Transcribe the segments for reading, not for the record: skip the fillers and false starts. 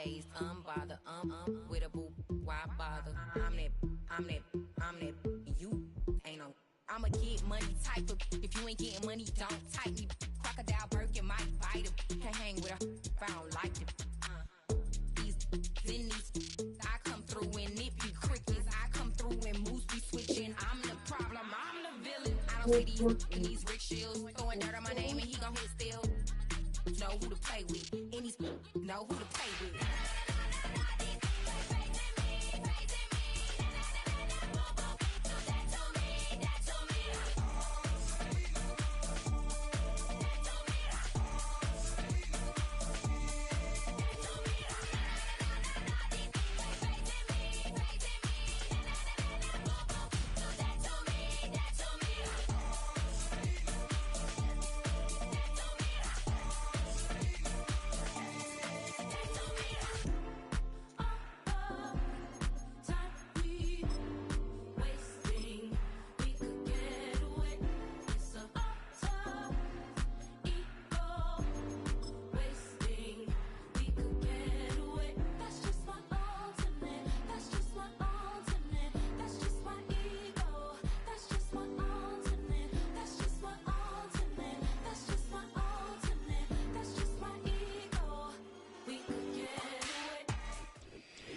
raised unbothered, with a boo, why bother? I'm that, you ain't no. I'm a get money type of, if you ain't getting money, don't type me. Crocodile Birkin might bite him. Can't hang with her if I don't like them. I come through and nip you crickets. I come through and moose be switching. I'm the problem, I'm the villain. I don't see these rickshaws throwing dirt on my name and he gon' hit still. Know who to play with, and he's know who to play with.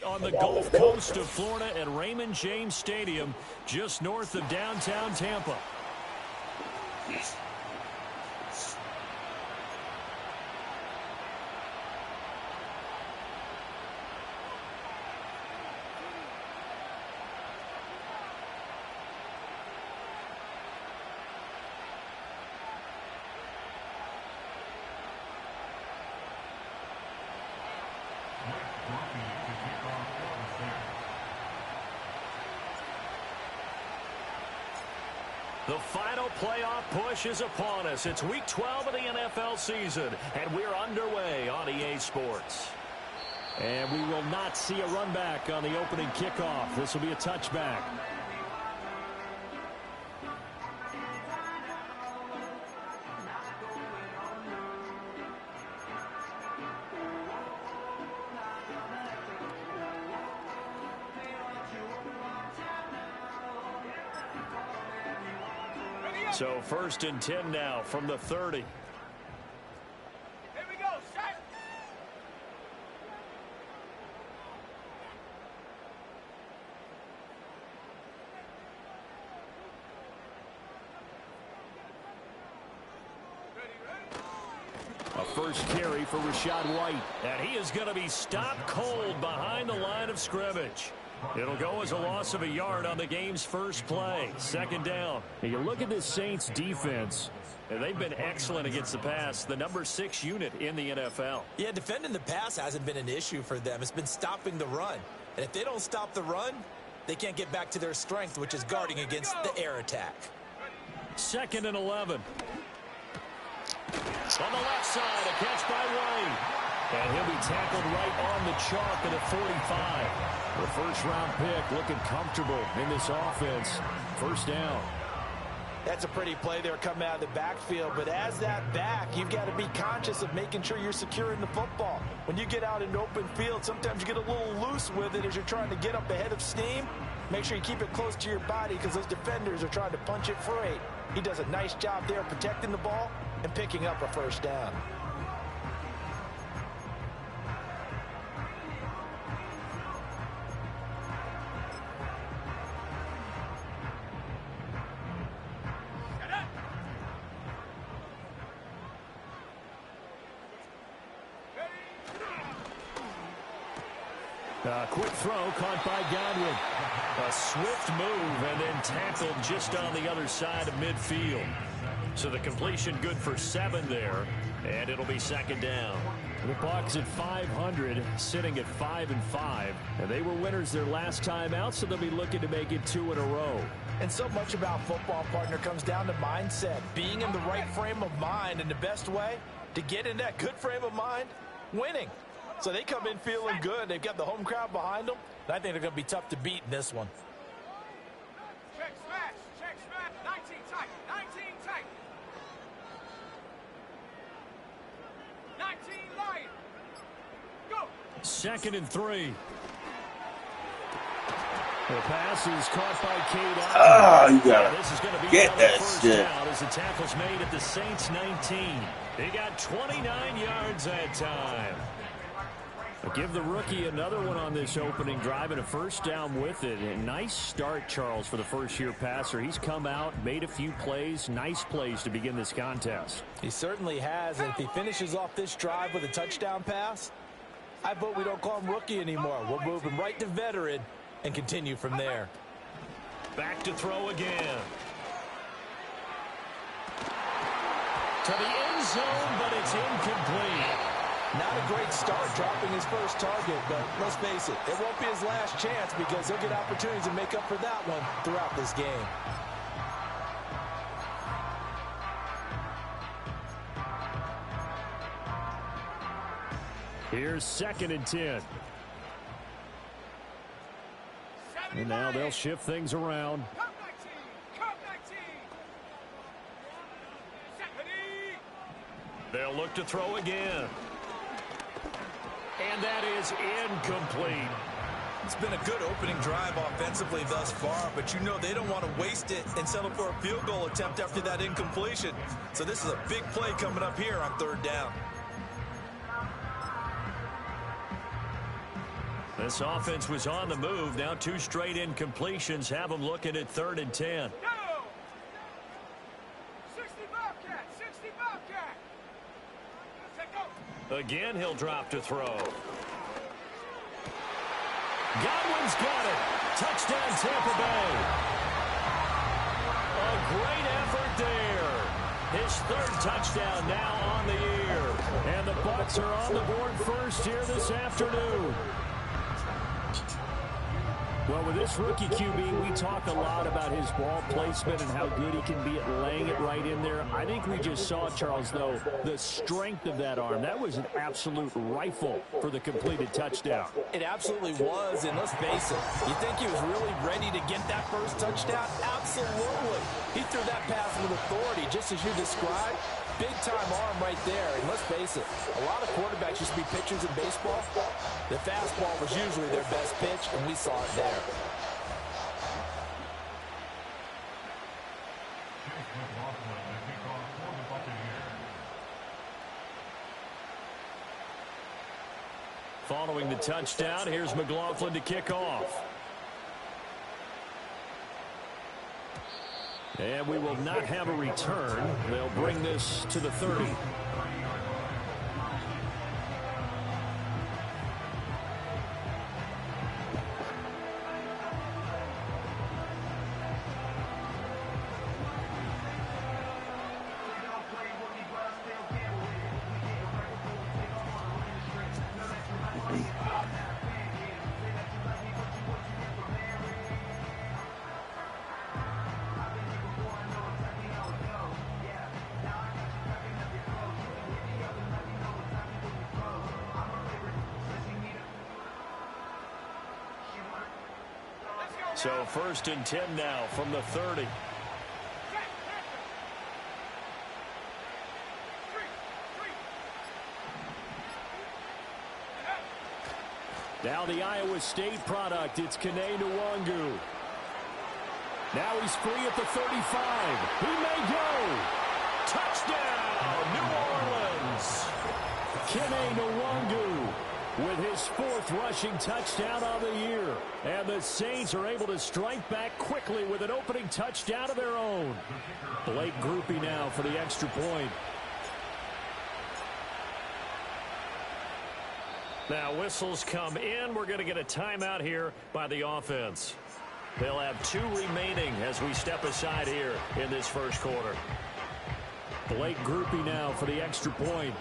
On the Gulf Coast of Florida at Raymond James Stadium, just north of downtown Tampa. The final playoff push is upon us. It's Week 12 of the NFL season, and we're underway on EA Sports. And we will not see a run back on the opening kickoff. This will be a touchback. So 1st and 10 now from the 30. Here we go, shot. A first carry for Rashad White. And he is going to be stopped cold behind the line of scrimmage. It'll go as a loss of a yard on the game's first play. 2nd down. And you look at this Saints defense, and they've been excellent against the pass, the number 6 unit in the NFL. Yeah, defending the pass hasn't been an issue for them. It's been stopping the run. And if they don't stop the run, they can't get back to their strength, which is guarding against the air attack. 2nd and 11. On the left side, a catch by White. And he'll be tackled right on the chalk at the 45. The first-round pick looking comfortable in this offense. 1st down. That's a pretty play there coming out of the backfield. But as that back, you've got to be conscious of making sure you're securing the football. When you get out in open field, sometimes you get a little loose with it as you're trying to get up ahead of steam. Make sure you keep it close to your body because those defenders are trying to punch it free. He does a nice job there protecting the ball and picking up a 1st down. Quick throw caught by Godwin. A swift move and then tackled just on the other side of midfield. So the completion good for 7 there, and it'll be 2nd down. The Bucs at 500, sitting at 5-5, and they were winners their last time out, so they'll be looking to make it 2 in a row. And so much about football, partner, comes down to mindset, being in the right frame of mind, and the best way to get in that good frame of mind, winning. So they come in feeling good. They've got the home crowd behind them, and I think they're going to be tough to beat in this one. Check smash, 19 tight, 19 tight. 19 light. Go. 2nd and 3. The pass is caught by Cade. Oh, you gotta this is going to be get that first shit. down as the tackle's made at the Saints 19. He got 29 yards that time. Give the rookie another one on this opening drive and a first down with it. A nice start, Charles, for the first-year passer. He's come out, made a few plays, nice plays to begin this contest. He certainly has, and if he finishes off this drive with a touchdown pass, I vote we don't call him rookie anymore. We'll move him right to veteran and continue from there. Back to throw again. To the end zone, but it's incomplete. Not a great start dropping his first target, but let's face it, it won't be his last chance because he'll get opportunities to make up for that one throughout this game. Here's 2nd and 10. And now they'll shift things around. They'll look to throw again. And that is incomplete. It's been a good opening drive offensively thus far, but you know they don't want to waste it and settle for a field goal attempt after that incompletion. So this is a big play coming up here on 3rd down. This offense was on the move. Now 2 straight incompletions have them looking at 3rd and 10. 60 Bobcat, 60 Bobcat. Again, he'll drop to throw. Godwin's got it. Touchdown, Tampa Bay. A great effort there. His 3rd touchdown now on the year. And the Bucs are on the board first here this afternoon. Well, with this rookie QB, we talk a lot about his ball placement and how good he can be at laying it right in there. I think we just saw, Charles, though, the strength of that arm. That was an absolute rifle for the completed touchdown. It absolutely was, and let's face it, you think he was really ready to get that first touchdown? Absolutely. He threw that pass with authority, just as you described. Big-time arm right there, and let's face it, a lot of quarterbacks used to be pitchers in baseball. The fastball was usually their best pitch, and we saw it there. Following the touchdown, here's McLaughlin to kick off. And we will not have a return. They'll bring this to the 30. So 1st and 10 now from the 30. Now the Iowa State product, it's Kene Nwangu. Now he's free at the 35. He may go. Touchdown, New Orleans. Kene Nwangu with his 4th rushing touchdown of the year. And the Saints are able to strike back quickly with an opening touchdown of their own. Blake Groupie now for the extra point. Now whistles come in. We're going to get a timeout here by the offense. They'll have 2 remaining as we step aside here in this first quarter. Blake Groupie now for the extra point.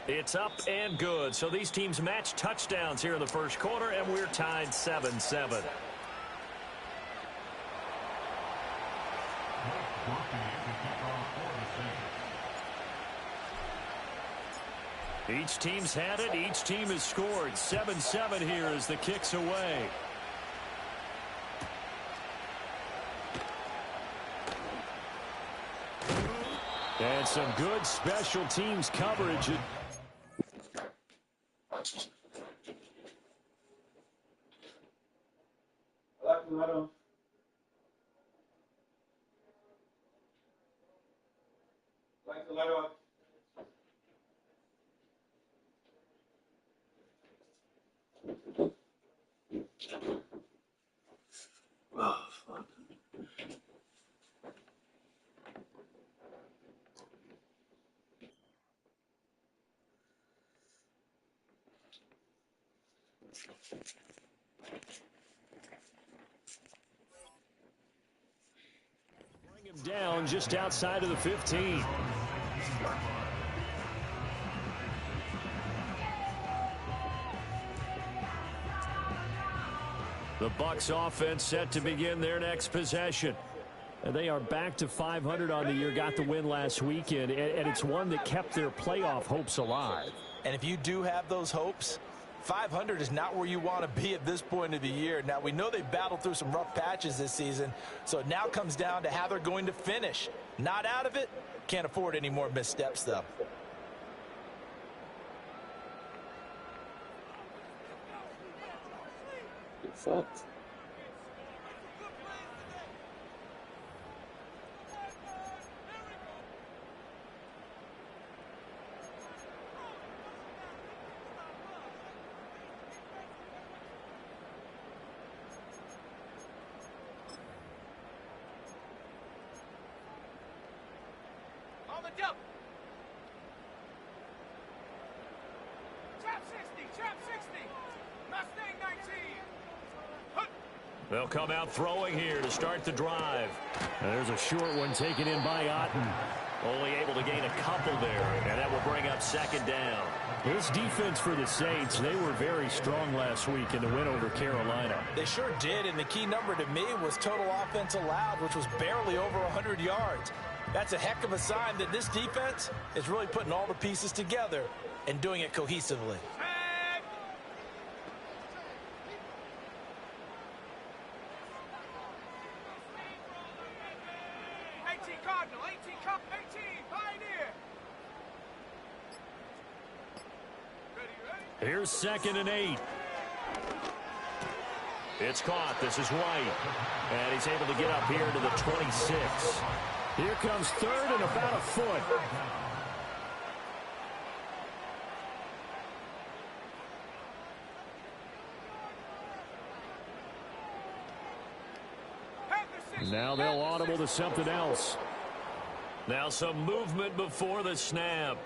It's up and good. So these teams match touchdowns here in the first quarter, and we're tied 7-7. Each team's had it. Each team has scored. 7-7 here as the kick's away. And some good special teams coverage. Bring him down just outside of the 15. The Bucs offense set to begin their next possession. And they are back to 500 on the year, got the win last weekend, and it's one that kept their playoff hopes alive. And if you do have those hopes, 500 is not where you want to be at this point of the year. Now, we know they battled through some rough patches this season, so it now comes down to how they're going to finish. Not out of it. Can't afford any more missteps, though. Get fucked. On the double. Trap 60, trap 60. Mustang 19. They'll come out throwing here to start the drive. And there's a short one taken in by Otten. Only able to gain a couple there, and that will bring up second down. This defense for the Saints, they were very strong last week in the win over Carolina. They sure did, and the key number to me was total offense allowed, which was barely over 100 yards. That's a heck of a sign that this defense is really putting all the pieces together and doing it cohesively. 18 Cardinal, 18 Cup, 18 Pioneer. Ready? Here's 2nd and 8. It's caught. This is White. And he's able to get up here to the 26. Here comes 3rd and about a foot. Now they'll audible to something else. Now some movement before the snap.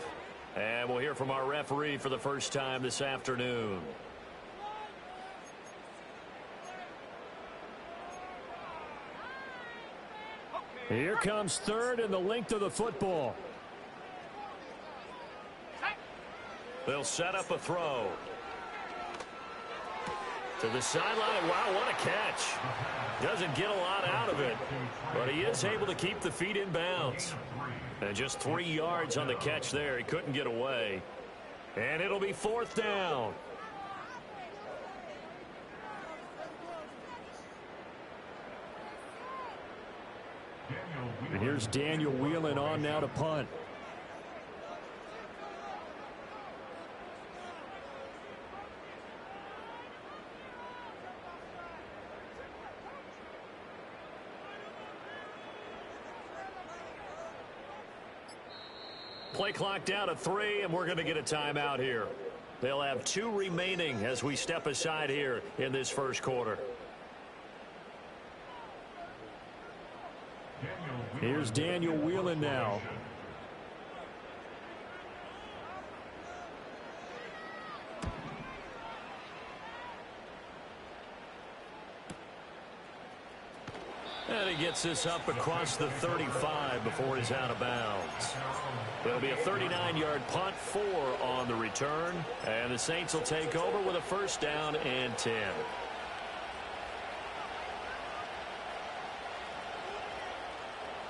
And we'll hear from our referee for the first time this afternoon. Here comes 3rd and the length of the football. They'll set up a throw. To the sideline. Wow, what a catch. Doesn't get a lot out of it, but he is able to keep the feet in bounds. And just 3 yards on the catch there. He couldn't get away. And it'll be 4th down. And here's Daniel Whelan on now to punt. Play clock down to 3, and we're going to get a timeout here. They'll have 2 remaining as we step aside here in this first quarter. Here's Daniel Whelan now. And he gets this up across the 35 before he's out of bounds. It'll be a 39-yard punt, 4 on the return. And the Saints will take over with a 1st down and 10.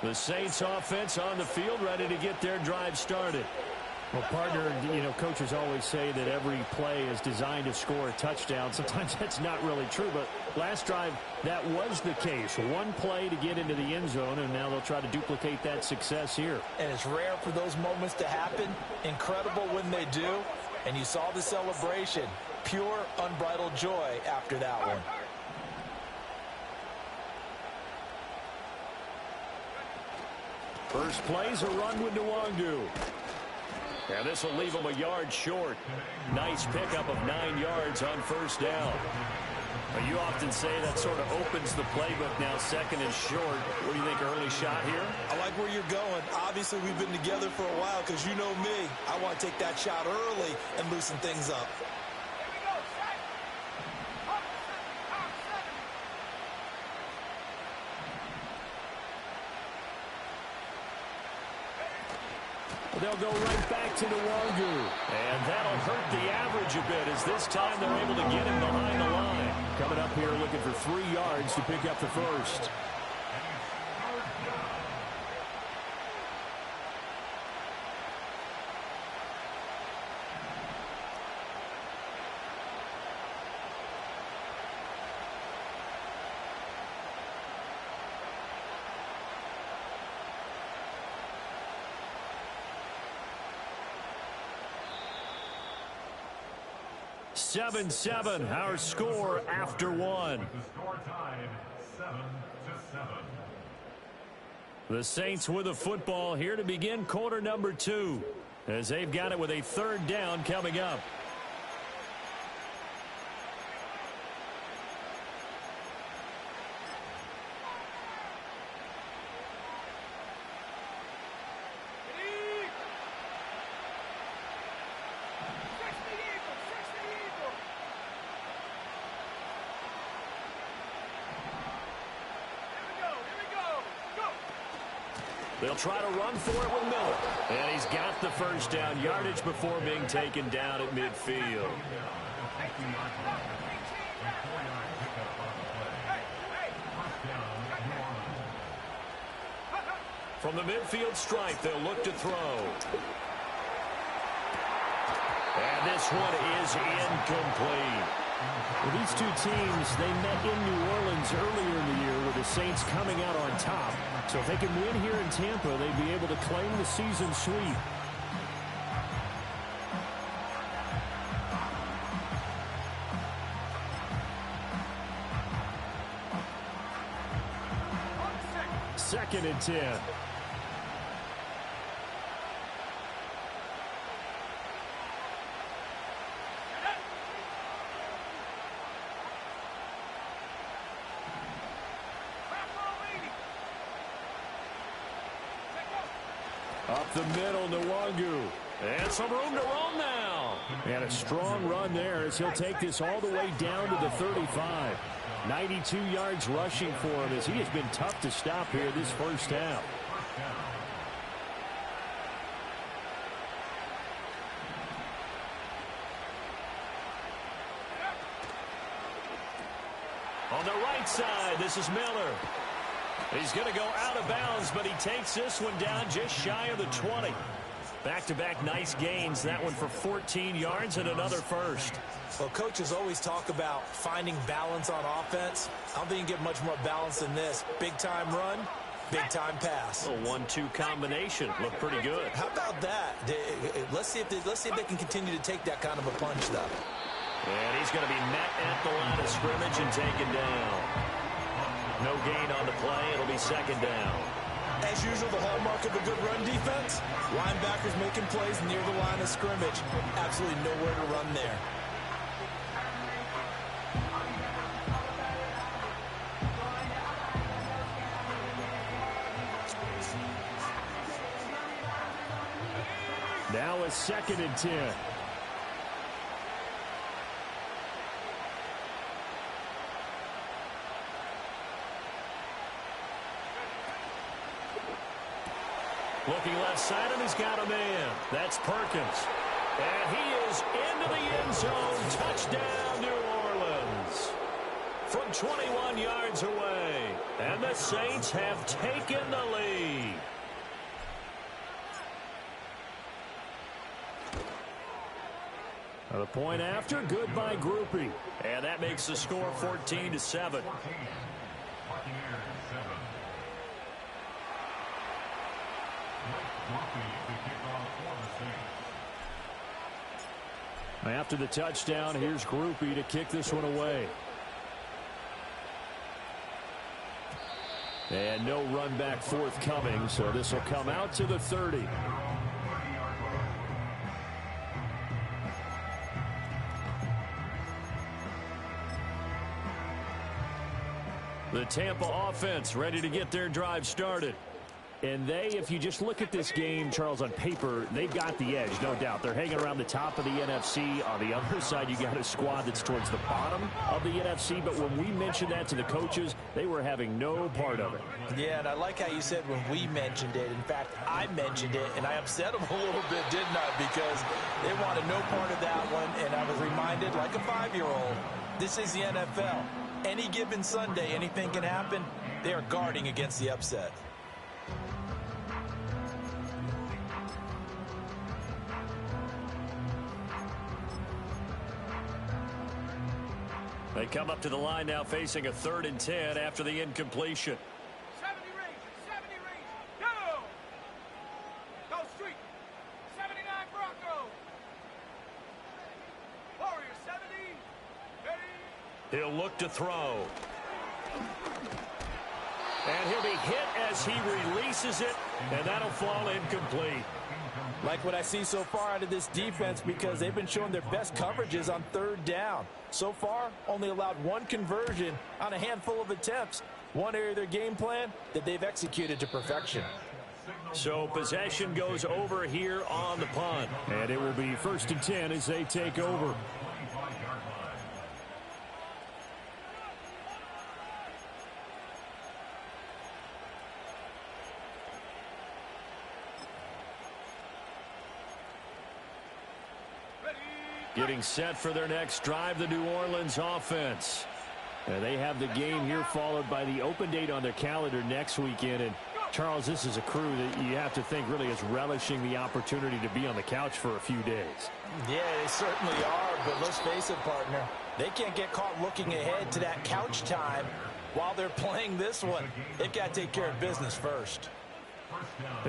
The Saints offense on the field ready to get their drive started. Well, partner, coaches always say that every play is designed to score a touchdown. Sometimes that's not really true, but last drive, that was the case. One play to get into the end zone, and now they'll try to duplicate that success here. And it's rare for those moments to happen. Incredible when they do. And you saw the celebration. Pure, unbridled joy after that one. First play's a run with Nwangu. And this will leave him a yard short. Nice pickup of 9 yards on first down. Well, you often say that sort of opens the playbook now, second and short. What do you think, early shot here? I like where you're going. Obviously, we've been together for a while because you know me. I want to take that shot early and loosen things up. They'll go right back to Nwangu. And that'll hurt the average a bit as this time they're able to get him behind the line. Coming up here looking for 3 yards to pick up the first. Seven, our score after one. The Saints with the football here to begin quarter number 2 as they've got it with a 3rd down coming up. They'll try to run for it with Miller. And he's got the first down yardage before being taken down at midfield. From the midfield stripe, they'll look to throw. And this one is incomplete. Well, these two teams, they met in New Orleans earlier in the year with the Saints coming out on top. So if they can win here in Tampa, they'd be able to claim the season sweep. Second and 10. Up the middle, Nwangu. And some room to roam now. And a strong run there as he'll take this all the way down to the 35. 92 yards rushing for him as he has been tough to stop here this first half. On the right side, this is Miller. He's going to go out of bounds, but he takes this one down just shy of the 20. Back-to-back nice gains. That one for 14 yards and another first. Well, coaches always talk about finding balance on offense. I don't think you can get much more balance than this. Big-time run, big-time pass. A 1-2 combination. Looked pretty good. How about that? Let's see if they can continue to take that kind of a punch, though. And he's going to be met at the line of scrimmage and taken down. No gain on the play. It'll be second down. As usual, the hallmark of a good run defense, linebackers making plays near the line of scrimmage. Absolutely nowhere to run there. Now a second and 10. Looking left side, and he's got a man. That's Perkins. And he is into the end zone. Touchdown, New Orleans. From 21 yards away. And the Saints have taken the lead. The point after, good by Groupie. And that makes the score 14-7. After the touchdown, here's Groupie to kick this one away. And no run back forthcoming, so this will come out to the 30. The Tampa offense ready to get their drive started. And if you just look at this game, Charles, on paper, they've got the edge, no doubt. They're hanging around the top of the NFC. On the other side, you got a squad that's towards the bottom of the NFC. But when we mentioned that to the coaches, they were having no part of it. Yeah, and I like how you said when we mentioned it. In fact, I mentioned it, and I upset them a little bit, didn't I? Because they wanted no part of that one, and I was reminded, like a 5-year-old, this is the NFL. Any given Sunday, anything can happen. They are guarding against the upset. They come up to the line now facing a 3rd and 10 after the incompletion. 70 range, go! Go street, 79 Bronco. Warrior 70, ready. He'll look to throw. And he'll be hit as he releases it, and that'll fall incomplete. Like what I see so far out of this defense, because they've been showing their best coverages on 3rd down. So far, only allowed 1 conversion on a handful of attempts. One area of their game plan that they've executed to perfection. So possession goes over here on the punt. And it will be 1st and 10 as they take over. Getting set for their next drive, the New Orleans offense. And they have the game here followed by the open date on their calendar next weekend. And, Charles, this is a crew that you have to think really is relishing the opportunity to be on the couch for a few days. Yeah, they certainly are, but let's face it, partner. They can't get caught looking ahead to that couch time while they're playing this one. They've got to take care of business first.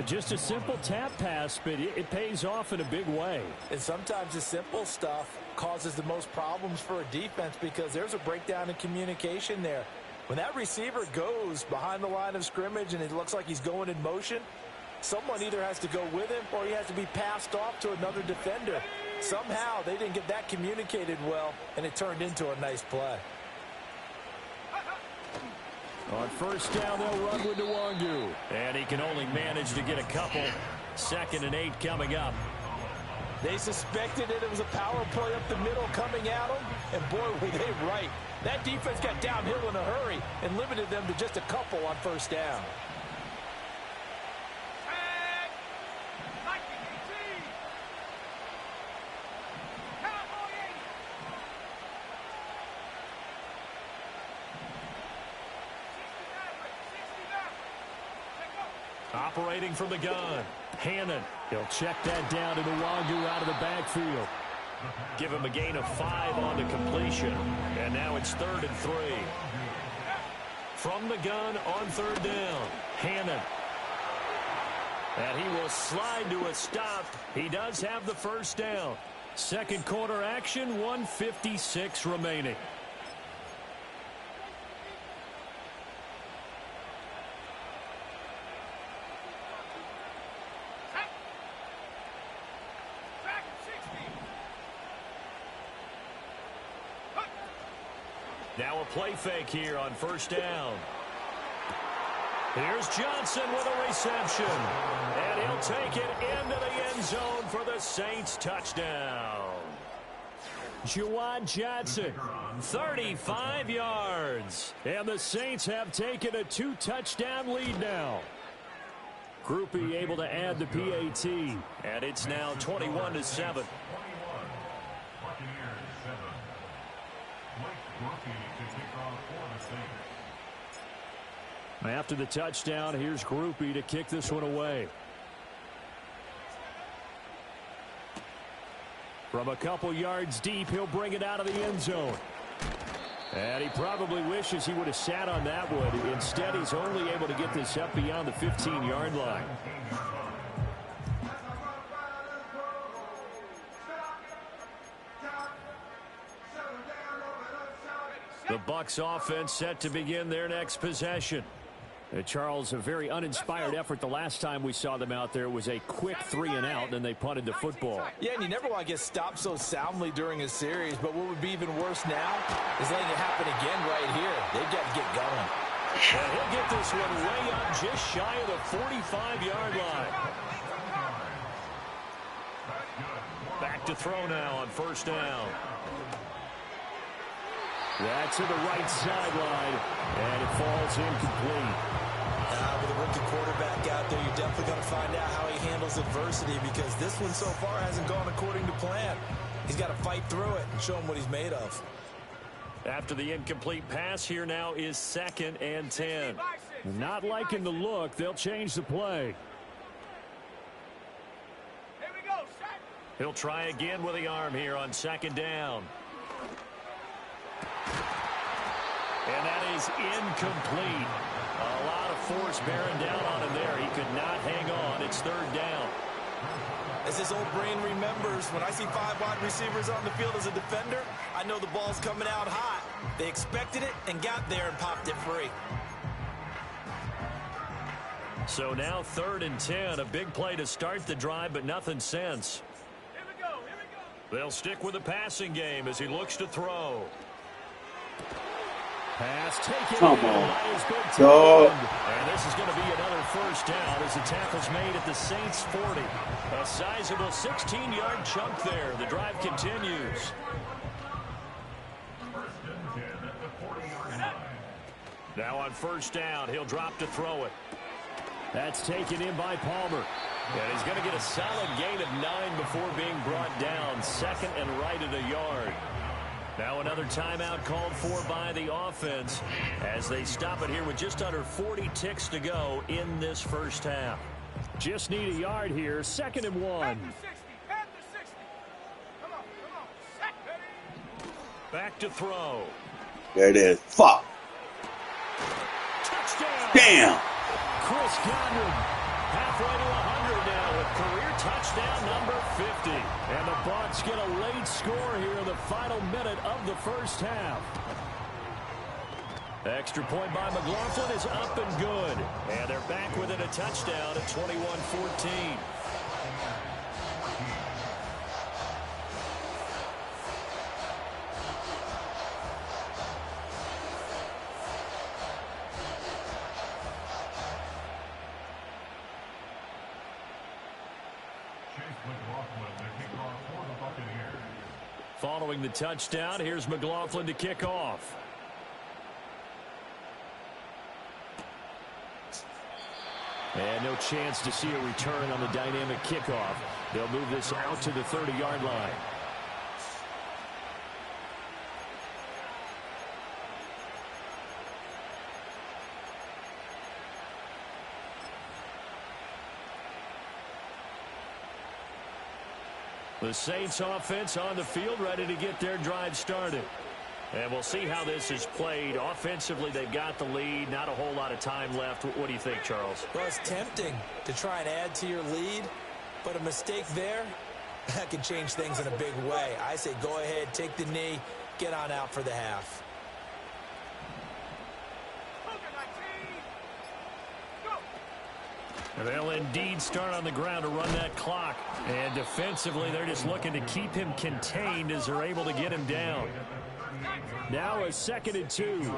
Just a simple tap pass, but it pays off in a big way. And sometimes the simple stuff causes the most problems for a defense because there's a breakdown in communication there. When that receiver goes behind the line of scrimmage and it looks like he's going in motion, someone either has to go with him or he has to be passed off to another defender. Somehow they didn't get that communicated well, and it turned into a nice play. On 1st down, they'll run with Nwangu. And he can only manage to get a couple. 2nd and 8 coming up. They suspected it was a power play up the middle coming at them, and boy, were they right. That defense got downhill in a hurry and limited them to just a couple on 1st down. Operating from the gun, Hannon. He'll check that down to Nwangu out of the backfield. Give him a gain of 5 on the completion. And now it's 3rd and 3. From the gun on 3rd down, Hannon. And he will slide to a stop. He does have the 1st down. 2nd quarter action, 1:56 remaining. Now a play fake here on 1st down. Here's Johnson with a reception. And he'll take it into the end zone for the Saints touchdown. Juwan Johnson, 35 yards. And the Saints have taken a 2-touchdown lead now. Groupie able to add the PAT. And it's now 21-7. After the touchdown, here's Groupie to kick this one away. From a couple yards deep, he'll bring it out of the end zone. And he probably wishes he would have sat on that one. Instead, he's only able to get this up beyond the 15-yard line. The Bucs offense set to begin their next possession. Charles, a very uninspired effort the last time we saw them out there. It was a quick 3-and-out, and then they punted the football. Yeah, and you never want to get stopped so soundly during a series, but what would be even worse now is letting it happen again right here. They've got to get going. And he'll get this one way up just shy of the 45-yard line. Back to throw now on first down. That's to the right sideline, and it falls incomplete. With a rookie quarterback out there, you're definitely going to find out how he handles adversity, because this one so far hasn't gone according to plan. He's got to fight through it and show him what he's made of. After the incomplete pass, here now is 2nd and 10. Not liking the look. They'll change the play. Here we go, set. He'll try again with the arm here on 2nd down. And that is incomplete. A lot of force bearing down on him there. He could not hang on. It's 3rd down. As his old brain remembers, when I see 5 wide receivers on the field as a defender, I know the ball's coming out hot. They expected it and got there and popped it free. So now 3rd and 10. A big play to start the drive, but nothing since. Here we go, here we go. They'll stick with the passing game as he looks to throw. Pass taken. Come on. Go. And this is going to be another first down as the tackle's made at the Saints 40. A sizable 16-yard chunk there. The drive continues. Now on first down, he'll drop to throw it. That's taken in by Palmer. And he's going to get a solid gain of 9 before being brought down. 2nd and right at a yard. Now another timeout called for by the offense as they stop it here with just under 40 ticks to go in this first half. Just need a yard here. 2nd and 1. At the 60, at the 60. Come on, set, ready. Back to throw. There it is. Fuck. Touchdown. Damn. Chris Godwin halfway to 100 now with career touchdown number 50. And the Bucs get a late score here in the final minute of the first half. Extra point by McLaughlin is up and good. And they're back within a touchdown at 21-14. Following the touchdown, here's McLaughlin to kick off. And no chance to see a return on the dynamic kickoff. They'll move this out to the 30-yard line. The Saints offense on the field, ready to get their drive started. And we'll see how this is played. Offensively, they've got the lead. Not a whole lot of time left. What do you think, Charles? Well, it's tempting to try and add to your lead, but a mistake there, that can change things in a big way. I say go ahead, take the knee, get on out for the half. They'll indeed start on the ground to run that clock. And defensively, they're just looking to keep him contained as they're able to get him down. Now a 2nd and 2.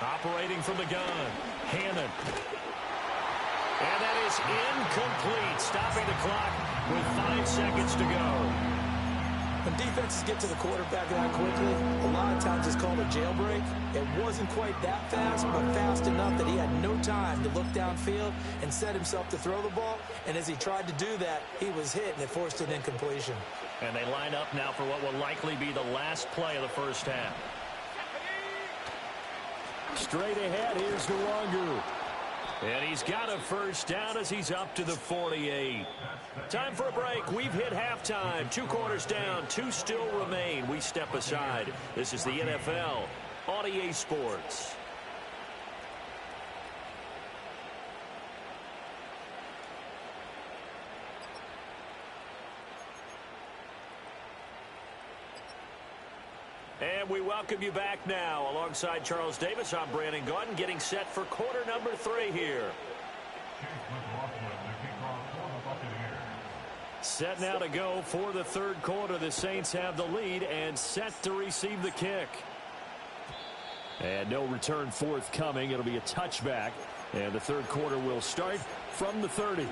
Operating from the gun, Hannon. And that is incomplete, stopping the clock with 5 seconds to go. When defenses get to the quarterback that quickly, a lot of times it's called a jailbreak. It wasn't quite that fast, but fast enough that he had no time to look downfield and set himself to throw the ball. And as he tried to do that, he was hit, and it forced an incompletion. And they line up now for what will likely be the last play of the first half. Straight ahead, here's Nwangu. And he's got a first down as he's up to the 48. Time for a break. We've hit halftime. 2 quarters down. 2 still remain. We step aside. This is the NFL on EA Sports. And we welcome you back now. Alongside Charles Davis, I'm Brandon Gaudin, getting set for quarter number 3 here. Set now to go for the 3rd quarter. The Saints have the lead and set to receive the kick. And no return forthcoming. It'll be a touchback. And the 3rd quarter will start from the 30.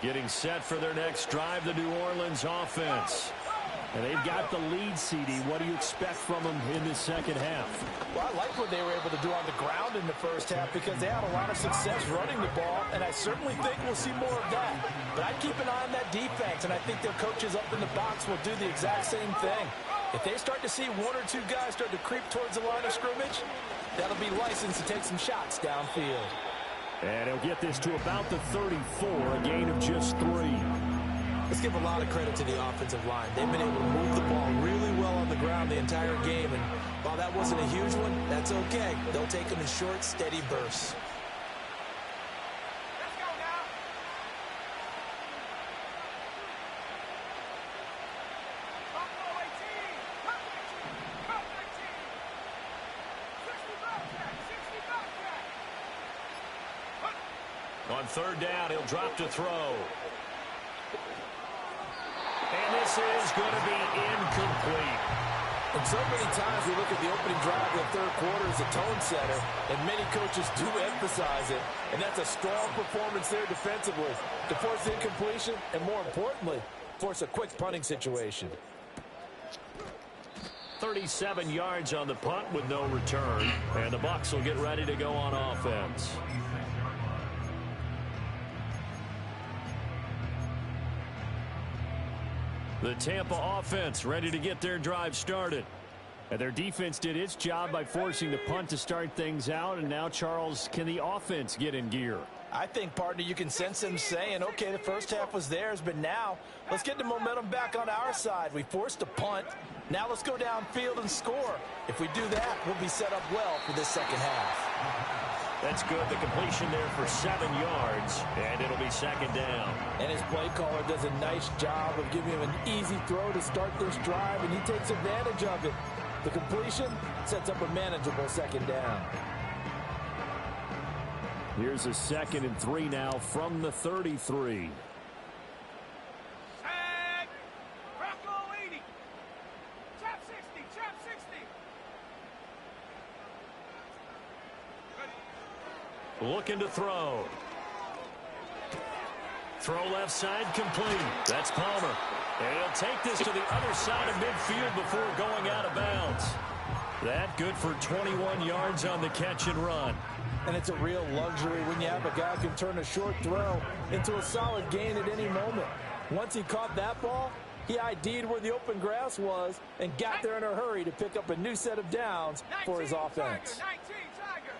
Getting set for their next drive, the New Orleans offense. And they've got the lead, CD. What do you expect from them in this second half? Well, I like what they were able to do on the ground in the first half because they had a lot of success running the ball, and I certainly think we'll see more of that. But I'd keep an eye on that defense, and I think their coaches up in the box will do the exact same thing. If they start to see 1 or 2 guys start to creep towards the line of scrimmage, that'll be licensed to take some shots downfield. And he'll get this to about the 34, a gain of just 3. Let's give a lot of credit to the offensive line. They've been able to move the ball really well on the ground the entire game. And while that wasn't a huge one, that's okay. They'll take them in short, steady bursts. Let's go now. Buffalo 18. Cut 18. Cut 19. 60 back. 60 back. On 3rd down, he'll drop to throw. And this is going to be incomplete. And so many times we look at the opening drive of the 3rd quarter as a tone setter, and many coaches do emphasize it. And that's a strong performance there defensively to force incompletion and, more importantly, force a quick punting situation. 37 yards on the punt with no return. And the Bucs will get ready to go on offense. The Tampa offense ready to get their drive started. And their defense did its job by forcing the punt to start things out. And now, Charles, can the offense get in gear? I think, partner, you can sense them saying, okay, the first half was theirs, but now let's get the momentum back on our side. We forced a punt. Now let's go downfield and score. If we do that, we'll be set up well for this second half. That's good. The completion there for 7 yards, and it'll be 2nd down. And his play caller does a nice job of giving him an easy throw to start this drive, and he takes advantage of it. The completion sets up a manageable 2nd down. Here's a 2nd and 3 now from the 33. Set. Rocco 80. Chop 60. Chop 60. Looking to throw. Throw left side complete. That's Palmer. And he'll take this to the other side of midfield before going out of bounds. That good for 21 yards on the catch and run. And it's a real luxury when you have a guy who can turn a short throw into a solid gain at any moment. Once he caught that ball, he ID'd where the open grass was and got there in a hurry to pick up a new set of downs for his offense. 19 Tiger.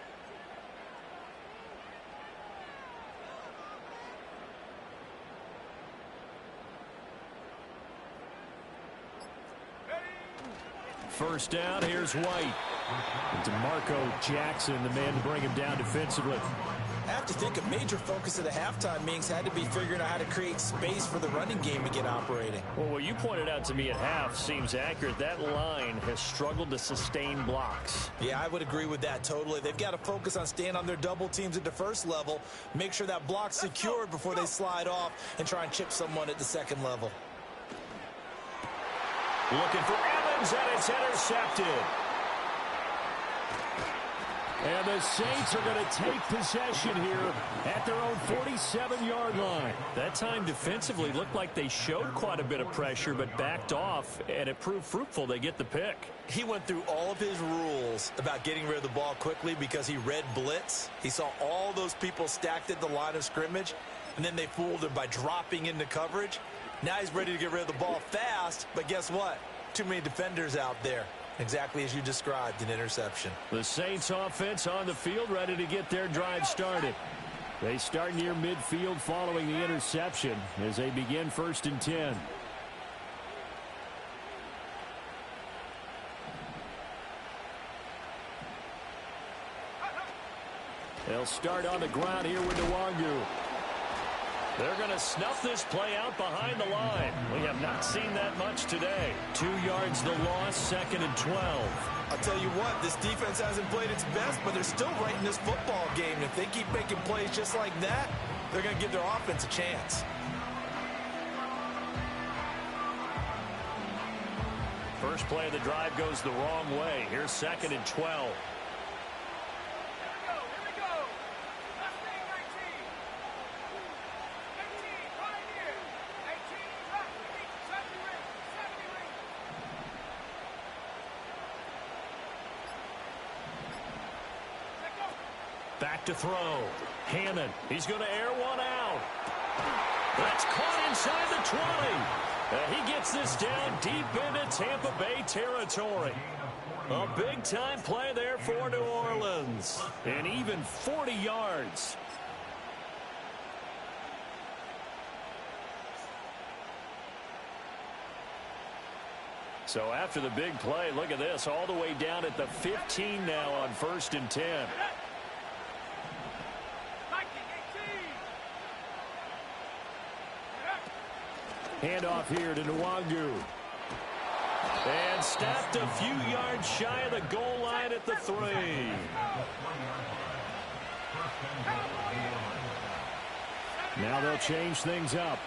First down, here's White. DeMarco Jackson, the man to bring him down defensively. I have to think a major focus of the halftime meetings had to be figuring out how to create space for the running game to get operating. Well, what you pointed out to me at half seems accurate. That line has struggled to sustain blocks. Yeah, I would agree with that totally. They've got to focus on staying on their double teams at the first level, make sure that block's secured before they slide off and try and chip someone at the second level. Looking for Evans, and it's intercepted. And the Saints are going to take possession here at their own 47-yard line. That time defensively looked like they showed quite a bit of pressure but backed off, and it proved fruitful. They get the pick. He went through all of his rules about getting rid of the ball quickly because he read blitz. He saw all those people stacked at the line of scrimmage, and then they fooled him by dropping into coverage. Now he's ready to get rid of the ball fast, but guess what? Too many defenders out there. Exactly as you described, an interception. The Saints offense on the field, ready to get their drive started. They start near midfield following the interception as they begin 1st and 10. They'll start on the ground here with Nwangu. They're going to snuff this play out behind the line. We have not seen that much today. 2 yards the loss, 2nd and 12. I'll tell you what, this defense hasn't played its best, but they're still right in this football game. And if they keep making plays just like that, they're going to give their offense a chance. First play of the drive goes the wrong way. Here's 2nd and 12. Back to throw. Hammond. He's going to air one out. That's caught inside the 20. He gets this down deep into Tampa Bay territory. A big-time play there for New Orleans. And even 40 yards. So after the big play, look at this. All the way down at the 15 now on 1st and 10. Handoff here to Nwangu. And stopped a few yards shy of the goal line at the 3. Now they'll change things up.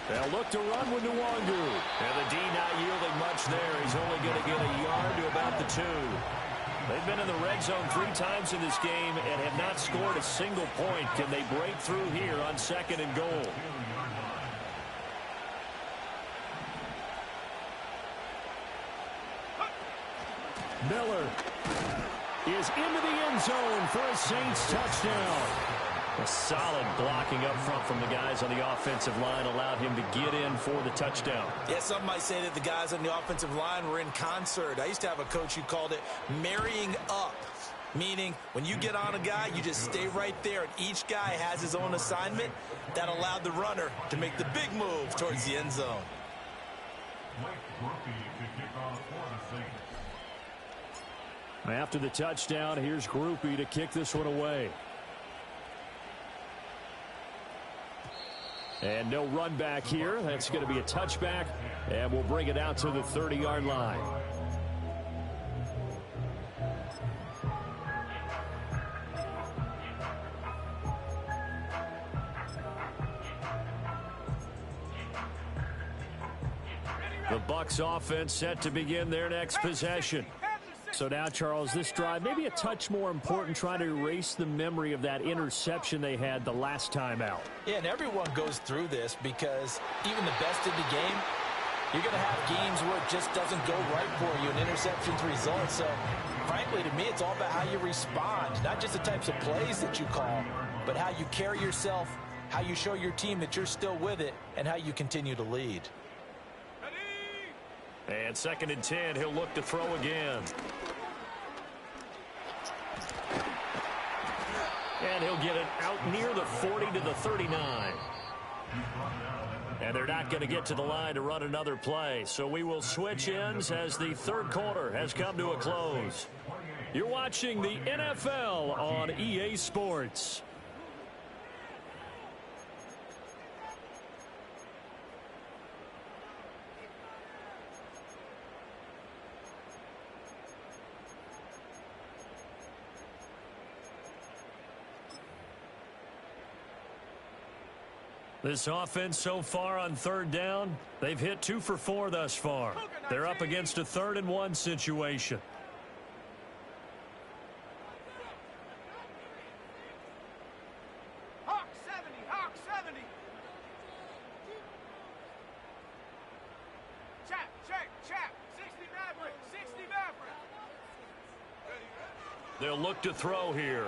They'll look to run with Nwangu. And the D not yielding much there. He's only going to get a yard to about the 2. They've been in the red zone 3 times in this game and have not scored a single point. Can they break through here on 2nd and goal? Miller is into the end zone for a Saints touchdown. A solid blocking up front from the guys on the offensive line allowed him to get in for the touchdown. Yeah, some might say that the guys on the offensive line were in concert. I used to have a coach who called it marrying up, meaning when you get on a guy, you just stay right there, and each guy has his own assignment. That allowed the runner to make the big move towards the end zone. After the touchdown, here's Groupie to kick this one away. And no run back here. That's going to be a touchback, and we'll bring it out to the 30-yard line. The Bucs offense set to begin their next possession. So now, Charles, this drive maybe a touch more important, trying to erase the memory of that interception they had the last time out. Yeah, and everyone goes through this because even the best in the game, you're going to have games where it just doesn't go right for you, and interceptions result. So, frankly, to me, it's all about how you respond, not just the types of plays that you call, but how you carry yourself, how you show your team that you're still with it, and how you continue to lead. And 2nd and 10, he'll look to throw again. And he'll get it out near the 40 to the 39. And they're not going to get to the line to run another play. So we will switch ends as the 3rd quarter has come to a close. You're watching the NFL on EA Sports. This offense so far on 3rd down, they've hit 2 for 4 thus far. They're up against a 3rd and 1 situation. Hawk 70, Hawk 70. Chap, check, chap. 60 Maverick, 60 Maverick. They'll look to throw here.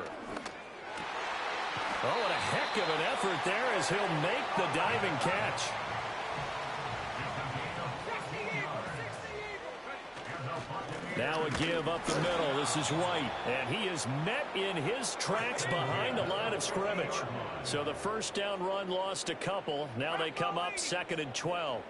Oh, what a heck of an effort there as he'll make the diving catch. Now a give up the middle. This is White, and he is met in his tracks behind the line of scrimmage. So the first down run lost a couple. Now they come up 2nd and 12.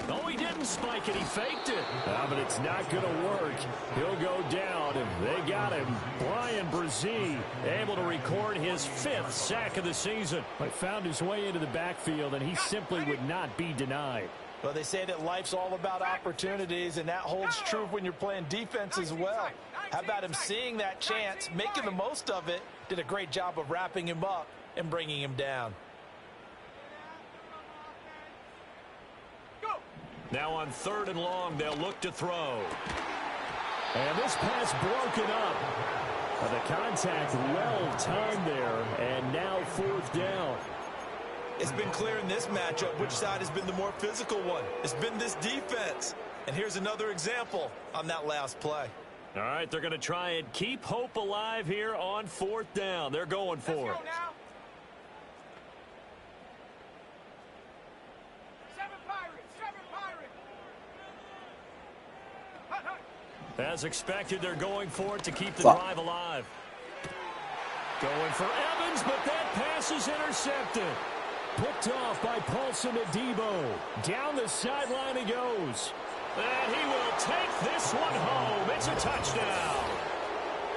Oh, he didn't spike it. He faked it. But it's not going to work. He'll go down, and they got him. Brian Brzee able to record his 5th sack of the season. But found his way into the backfield, and he simply would not be denied. Well, they say that life's all about opportunities, and that holds true when you're playing defense as well. How about him seeing that chance, making the most of it, did a great job of wrapping him up and bringing him down. Now on 3rd and long, they'll look to throw. And this pass broken up. The contact well timed there, and now 4th down. It's been clear in this matchup which side has been the more physical one. It's been this defense. And here's another example on that last play. All right, they're going to try and keep hope alive here on 4th down. They're going for it. As expected, they're going for it to keep the drive alive. Going for Evans, but that pass is intercepted. Picked off by Paulson Adebo. Down the sideline he goes. And he will take this one home. It's a touchdown.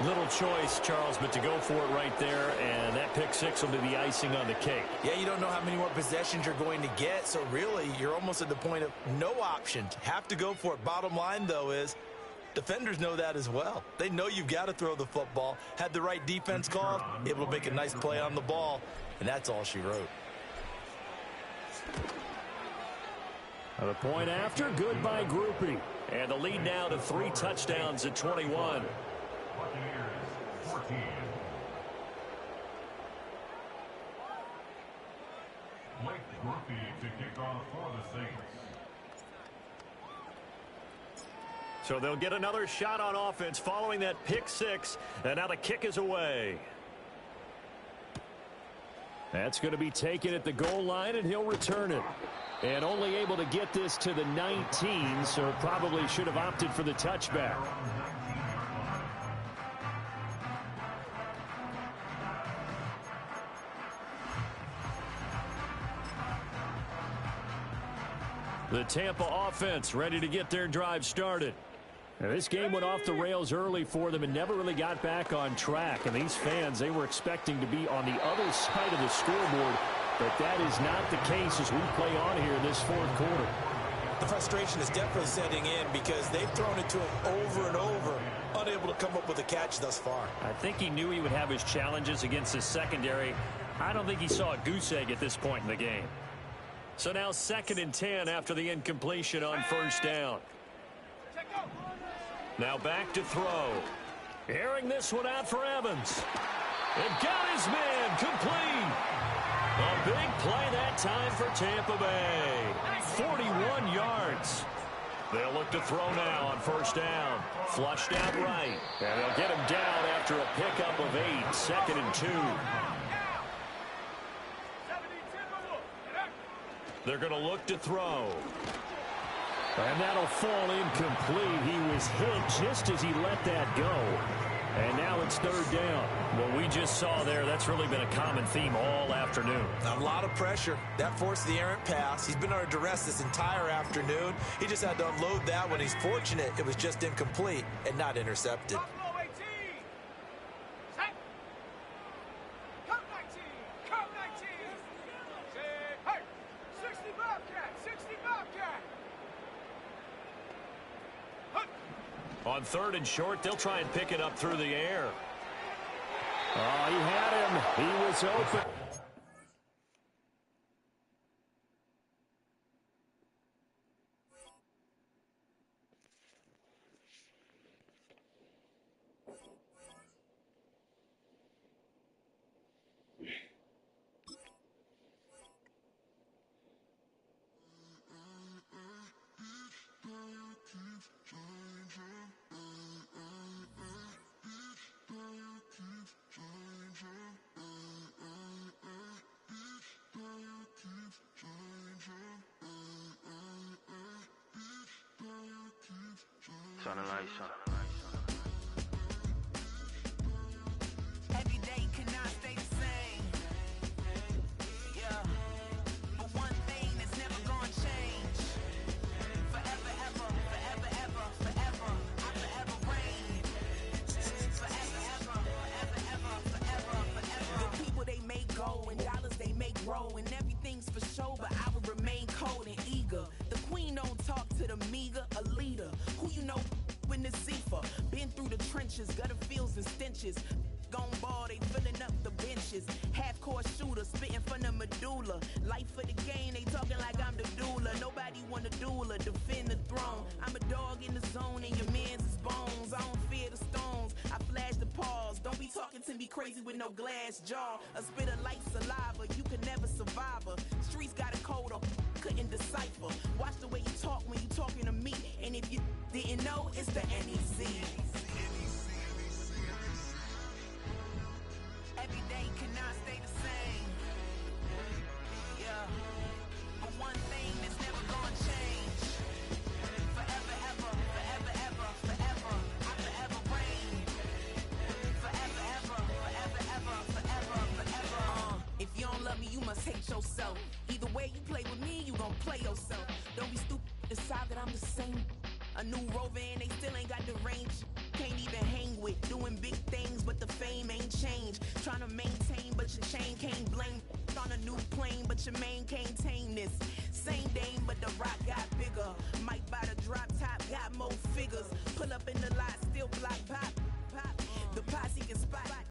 Little choice, Charles, but to go for it right there, and that pick 6 will be the icing on the cake. Yeah, you don't know how many more possessions you're going to get, so really you're almost at the point of no options. Have to go for it. Bottom line, though, is defenders know that as well. They know you've got to throw the football. Had the right defense called, able to make a nice play on the ball, and that's all she wrote. The point after, good by Groupie. And the lead now to 3 touchdowns at 21. So they'll get another shot on offense following that pick 6, and now the kick is away. That's going to be taken at the goal line, and he'll return it. And only able to get this to the 19, so probably should have opted for the touchback. The Tampa offense ready to get their drive started. Now, this game went off the rails early for them and never really got back on track. And these fans, they were expecting to be on the other side of the scoreboard, but that is not the case as we play on here in this 4th quarter. The frustration is definitely setting in because they've thrown it to him over and over, unable to come up with a catch thus far. I think he knew he would have his challenges against his secondary. I don't think he saw a goose egg at this point in the game. So now 2nd and 10 after the incompletion on 1st down. Now back to throw. Airing this one out for Evans. And got his man complete. A big play that time for Tampa Bay. 41 yards. They'll look to throw now on 1st down. Flushed out right. And they'll get him down after a pickup of 8. 2nd and 2. They're going to look to throw. And that'll fall incomplete. He was hit just as he let that go. And now it's 3rd down. What we just saw there, that's really been a common theme all afternoon. A lot of pressure. That forced the errant pass. He's been under duress this entire afternoon. He just had to unload that one. He's fortunate it was just incomplete and not intercepted. On 3rd and short, they'll try and pick it up through the air. Oh, he had him. He was open. Every day cannot stay the same. Yeah. But one thing that's never gonna change. Forever, ever, forever, ever, forever. I forever reign. Forever, ever, forever, ever, forever, forever. The people they make go and dollars they make grow and everything's for show, but I will remain cold and eager. The queen don't talk to the meager, a leader. Who you know in the Zephyr? Been through the trenches, gutter fields and stenches. Gone ball, they filling up the benches. Half-court shooter, spitting from the medulla. Life for the game, they talking like I'm the doula. Nobody want a doula, defend the throne. I'm a dog in the zone and your man's is bones. I don't fear the stones, I flash the paws. Don't be talking to me crazy with no glass jaw. A spit of light saliva, you can never survive her. Streets got a code up, couldn't decipher. Watch the way you talk when you talking to me. And if you didn't know, it's the NEC. Every day cannot stay the same. Yeah. But one thing that's never gonna change. Forever, ever, forever, ever, forever. I forever reign. Forever, ever, forever, ever, forever, forever. If you don't love me, you must hate yourself. Either way you play with me, you gon' play yourself. Don't be stupid, decide that I'm the same. A new rover and they still ain't got the range. Can't even hang with, doing big things, but the fame ain't changed. Trying to maintain, but your chain can't blame. On a new plane, but your main can't tame this. Same dame, but the rock got bigger. Mike by the drop top, got more figures. Pull up in the